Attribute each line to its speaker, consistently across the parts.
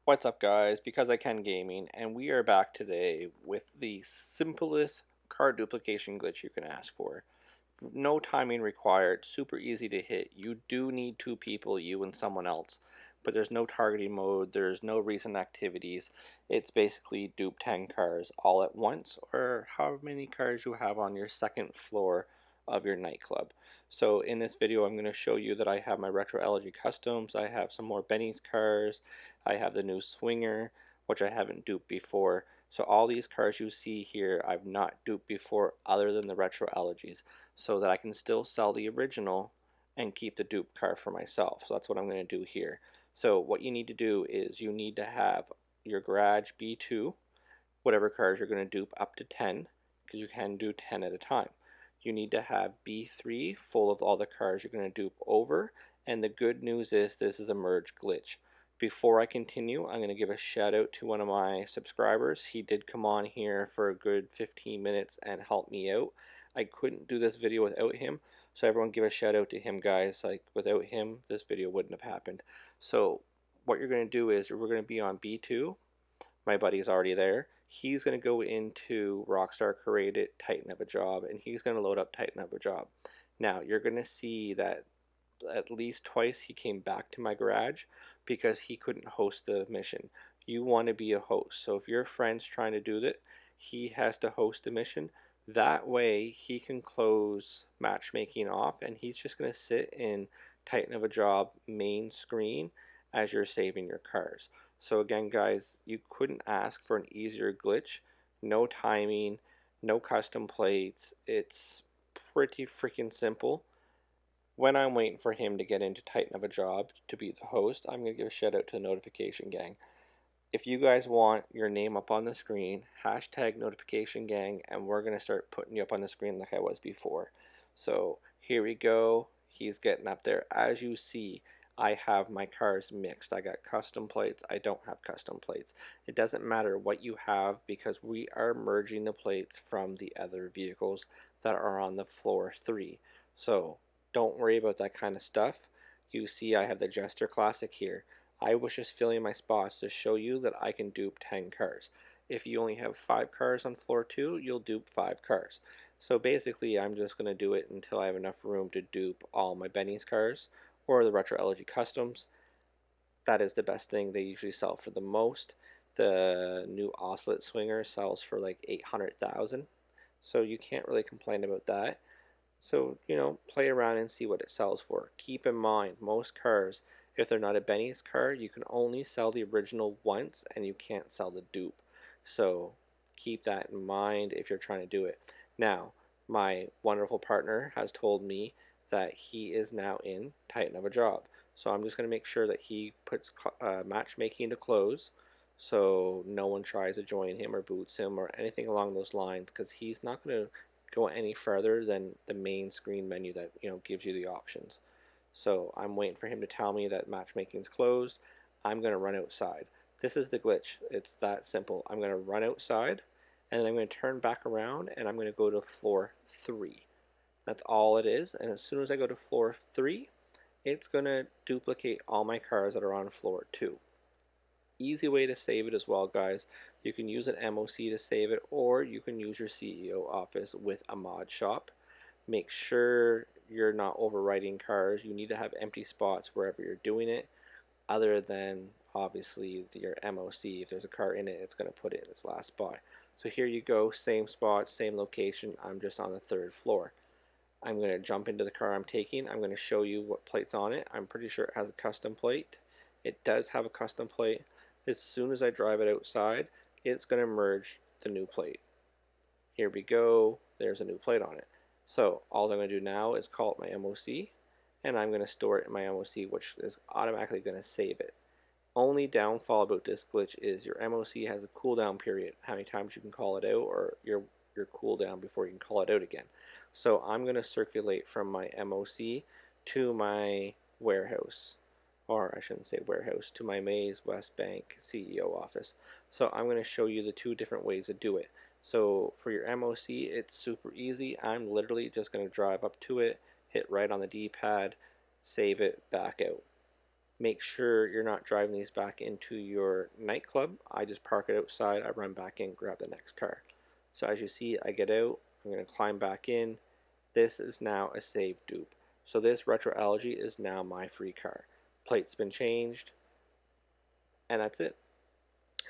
Speaker 1: What's up guys, Because I Can Gaming, and we are back today with the simplest car duplication glitch you can ask for. No timing required, super easy to hit. You do need two people, you and someone else, but there's no targeting mode, there's no recent activities. It's basically dupe 10 cars all at once, or however many cars you have on your second floor of your nightclub. So in this video I'm going to show you that I have my retro elegy customs, I have some more Benny's cars, I have the new swinger, which I haven't duped before. So all these cars you see here I've not duped before other than the retro elegies, so that I can still sell the original and keep the dupe car for myself. So that's what I'm going to do here. So what you need to do is you need to have your garage B2, whatever cars you're going to dupe up to 10, because you can do 10 at a time. You need to have B3 full of all the cars you're going to dupe over, and the good news is this is a merge glitch. Before I continue, I'm going to give a shout out to one of my subscribers. He did come on here for a good 15 minutes and help me out. I couldn't do this video without him, so everyone give a shout out to him, guys. Like, without him, this video wouldn't have happened. So what you're going to do is we're going to be on B2. My buddy's already there. He's going to go into Rockstar, create it, tighten up a job, and he's going to load up tighten up a job. Now you're going to see that at least twice he came back to my garage because he couldn't host the mission. You want to be a host, so if your friend's trying to do that, he has to host the mission. That way he can close matchmaking off, and he's just going to sit in tighten of a job main screen as you're saving your cars. So again guys, you couldn't ask for an easier glitch. No timing, no custom plates. It's pretty freaking simple. When I'm waiting for him to get into tighten of a job to be the host, I'm going to give a shout out to the notification gang. If you guys want your name up on the screen, hashtag notification gang, and we're going to start putting you up on the screen like I was before. So here we go. He's getting up there. As you see, I have my cars mixed. I got custom plates. I don't have custom plates. It doesn't matter what you have because we are merging the plates from the other vehicles that are on the floor 3. So don't worry about that kind of stuff. You see I have the Jester Classic here. I was just filling my spots to show you that I can dupe 10 cars. If you only have 5 cars on floor 2, you'll dupe 5 cars. So basically I'm just going to do it until I have enough room to dupe all my Benny's cars or the Retro Elegy Customs. That is the best thing. They usually sell for the most. The new ocelot swinger sells for like 800,000. So you can't really complain about that. So, play around and see what it sells for. Keep in mind, most cars, if they're not a Benny's car, you can only sell the original once and you can't sell the dupe. So keep that in mind if you're trying to do it. Now, my wonderful partner has told me that he is now in tighten of a job. So I'm just going to make sure that he puts matchmaking to close so no one tries to join him or boots him or anything along those lines, because he's not going to go any further than the main screen menu that gives you the options. So I'm waiting for him to tell me that matchmaking's closed. I'm going to run outside. This is the glitch. It's that simple. I'm going to run outside and then I'm going to turn back around and I'm going to go to floor 3. That's all it is. And as soon as I go to floor 3, it's going to duplicate all my cars that are on floor 2. Easy way to save it as well, guys. You can use an MOC to save it, or you can use your CEO office with a mod shop. Make sure you're not overwriting cars. You need to have empty spots wherever you're doing it, other than obviously your MOC. If there's a car in it, it's going to put it in its last spot. So here you go, same spot, same location. I'm just on the 3rd floor. I'm going to jump into the car I'm taking. I'm going to show you what plate's on it. I'm pretty sure it has a custom plate. It does have a custom plate. As soon as I drive it outside, it's going to merge the new plate. Here we go. There's a new plate on it. So all I'm going to do now is call it my MOC, and I'm going to store it in my MOC, which is automatically going to save it. Only downfall about this glitch is your MOC has a cooldown period, how many times you can call it out, or your cooldown before you can call it out again. So I'm going to circulate from my MOC to my warehouse, or I shouldn't say warehouse, to my Maze West Bank CEO office. So I'm going to show you the 2 different ways to do it. So for your MOC, it's super easy. I'm literally just going to drive up to it, hit right on the D-pad, save it, back out. Make sure you're not driving these back into your nightclub. I just park it outside, I run back in, grab the next car. So as you see, I get out, I'm going to climb back in. This is now a saved dupe. So this retro algae is now my free car. Plate's been changed, and that's it.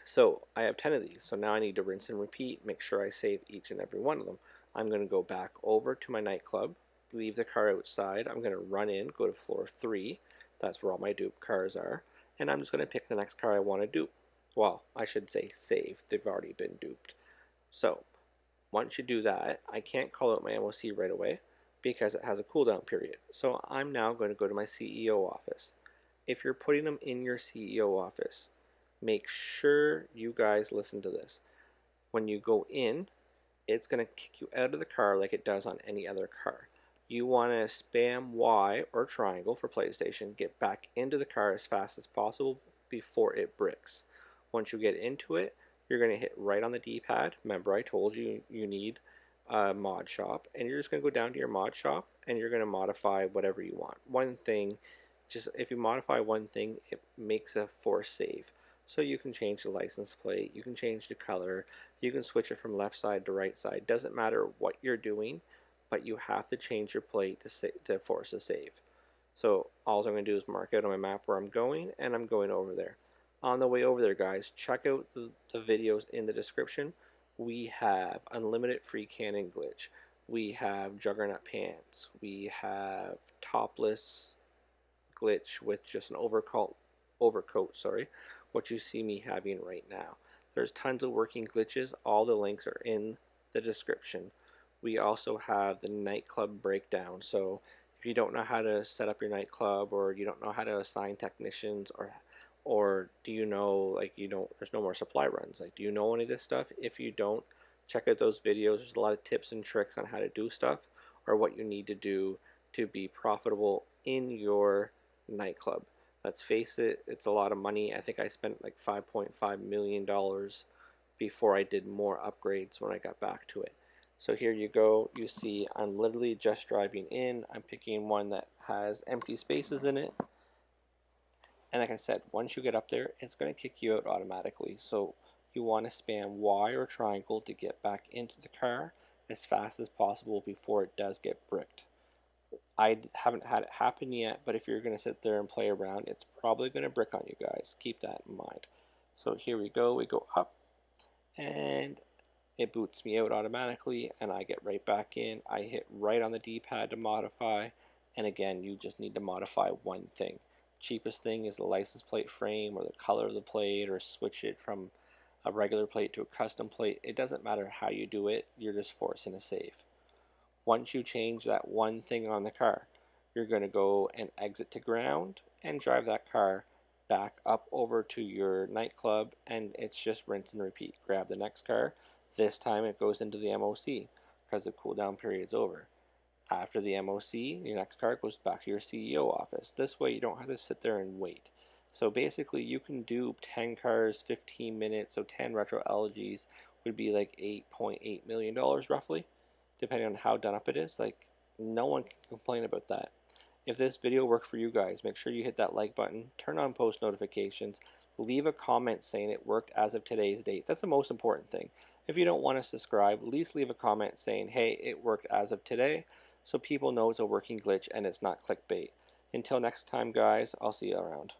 Speaker 1: So I have 10 of these, so now I need to rinse and repeat, make sure I save each and every one of them. I'm going to go back over to my nightclub, leave the car outside, I'm going to run in, go to floor 3, that's where all my dupe cars are, and I'm just going to pick the next car I want to dupe. Well, I should say save, they've already been duped. So once you do that, I can't call out my MOC right away because it has a cooldown period. So I'm now going to go to my CEO office. If you're putting them in your CEO office, make sure you guys listen to this. When you go in, it's going to kick you out of the car like it does on any other car. You want to spam Y or triangle for PlayStation, get back into the car as fast as possible before it bricks. Once you get into it, you're going to hit right on the D-pad. Remember, I told you you need a mod shop, and you're just going to go down to your mod shop and you're going to modify whatever you want. One thing, just if you modify one thing, it makes a force save. So you can change the license plate, you can change the color, you can switch it from left side to right side. Doesn't matter what you're doing, but you have to change your plate to force a save. So all I'm going to do is mark out on my map where I'm going, and I'm going over there. On the way over there, guys, check out the videos in the description. We have unlimited free cannon glitch. We have Juggernaut pants. We have topless glitch with just an overcoat, what you see me having right now. There's tons of working glitches. All the links are in the description. We also have the nightclub breakdown. So if you don't know how to set up your nightclub, or you don't know how to assign technicians, or do you know, like, there's no more supply runs, like, do you know any of this stuff? If you don't, check out those videos. There's a lot of tips and tricks on how to do stuff, or what you need to do to be profitable in your nightclub. Let's face it, it's a lot of money. I think I spent like $5.5 million before I did more upgrades when I got back to it. So here you go, you see I'm literally just driving in. I'm picking one that has empty spaces in it. And like I said, once you get up there, it's going to kick you out automatically. So you want to spam Y or triangle to get back into the car as fast as possible before it does get bricked. I haven't had it happen yet, but if you're going to sit there and play around, it's probably going to brick on you guys. Keep that in mind. So here we go up, and it boots me out automatically, and I get right back in. I hit right on the D-pad to modify, and again, you just need to modify one thing. Cheapest thing is the license plate frame or the color of the plate, or switch it from a regular plate to a custom plate. It doesn't matter how you do it, you're just forcing a save. Once you change that one thing on the car, you're going to go and exit to ground and drive that car back up over to your nightclub, and it's just rinse and repeat. Grab the next car. This time it goes into the MOC because the cooldown period is over. After the MOC, your next car goes back to your CEO office. This way you don't have to sit there and wait. So basically you can do 10 cars, 15 minutes, so 10 retro LGs would be like $8.8 million roughly, depending on how done up it is. Like, no one can complain about that. If this video worked for you guys, make sure you hit that like button, turn on post notifications, leave a comment saying it worked as of today's date. That's the most important thing. If you don't want to subscribe, at least leave a comment saying, hey, it worked as of today, so people know it's a working glitch and it's not clickbait. Until next time, guys, I'll see you around.